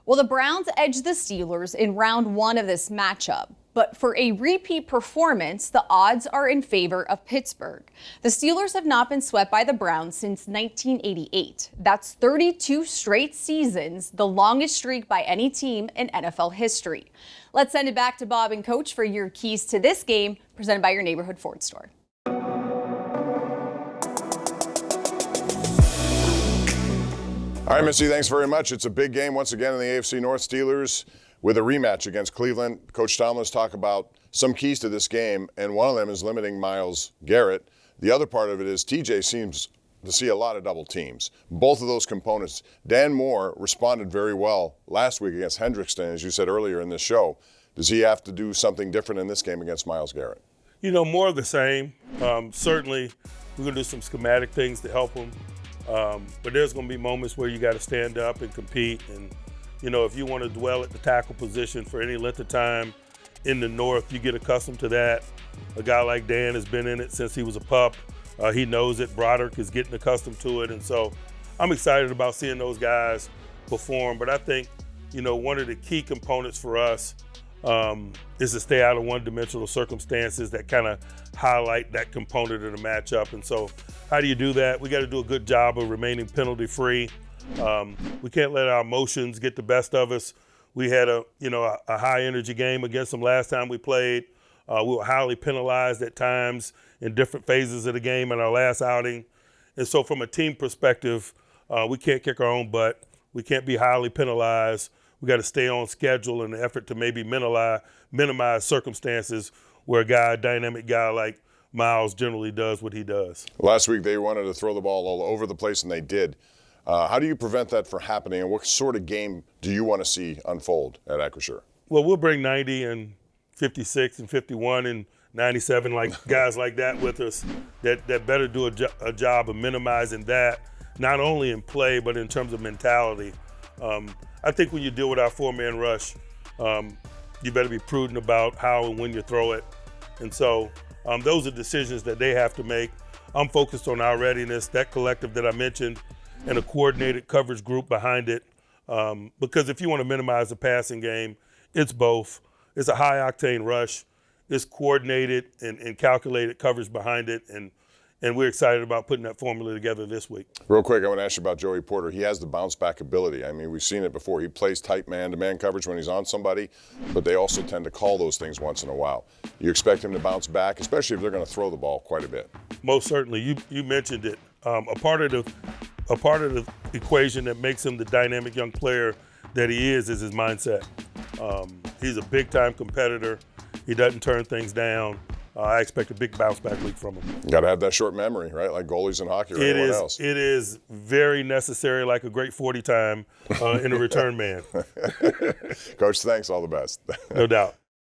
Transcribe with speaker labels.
Speaker 1: Well, the Browns edged the Steelers in round one of this matchup. But for a repeat performance, the odds are in favor of Pittsburgh. The Steelers have not been swept by the Browns since 1988. That's 32 straight seasons, the longest streak by any team in NFL history. Let's send it back to Bob and Coach for your keys to this game, presented by your neighborhood Ford store.
Speaker 2: All right, Missy, thanks very much. It's a big game once again in the AFC North. Steelers with a rematch against Cleveland. Coach Tomlin talk about some keys to this game, and one of them is limiting Myles Garrett. The other part of it is TJ seems to see a lot of double teams. Both of those components. Dan Moore responded very well last week against Hendrickson, as you said earlier in this show. Does he have to do something different in this game against Myles Garrett?
Speaker 3: You know, more of the same. Certainly, we're going to do some schematic things to help him. But there's going to be moments where you got to stand up and compete. And, you know, if you want to dwell at the tackle position for any length of time in the North, you get accustomed to that. A guy like Dan has been in it since he was a pup. He knows it. Broderick is getting accustomed to it. And so I'm excited about seeing those guys perform. But I think, you know, one of the key components for us is to stay out of one-dimensional circumstances that kind of highlight that component of the matchup. And so how do you do that? We got to do a good job of remaining penalty-free. We can't let our emotions get the best of us. We had a high-energy game against them last time we played. We were highly penalized at times in different phases of the game in our last outing. And so from a team perspective, we can't kick our own butt. We can't be highly penalized. We got to stay on schedule in an effort to maybe minimize circumstances where a dynamic guy like Myles generally does what he does.
Speaker 2: Last week they wanted to throw the ball all over the place, and they did. How do you prevent that from happening, and what sort of game do you want to see unfold at Acrisure?
Speaker 3: Well, we'll bring 90 and 56 and 51 and 97 guys like that with us that better do a job of minimizing that, not only in play but in terms of mentality. I think when you deal with our four-man rush, you better be prudent about how and when you throw it. And so those are decisions that they have to make. I'm focused on our readiness, that collective that I mentioned, and a coordinated coverage group behind it. Because if you want to minimize the passing game, it's both. It's a high-octane rush. It's coordinated and calculated coverage behind it. And we're excited about putting that formula together this week.
Speaker 2: Real quick, I want to ask you about Joey Porter. He has the bounce-back ability. I mean, we've seen it before. He plays tight man-to-man coverage when he's on somebody, but they also tend to call those things once in a while. You expect him to bounce back, especially if they're going to throw the ball quite a bit.
Speaker 3: Most certainly. You mentioned it. A part of the equation that makes him the dynamic young player that he is his mindset. He's a big-time competitor. He doesn't turn things down. I expect a big bounce-back week from him.
Speaker 2: Got to have that short memory, right? Like goalies in hockey or anyone else.
Speaker 3: It is very necessary, like a great 40 time in a return man.
Speaker 2: Coach, thanks. All the best.
Speaker 3: No doubt.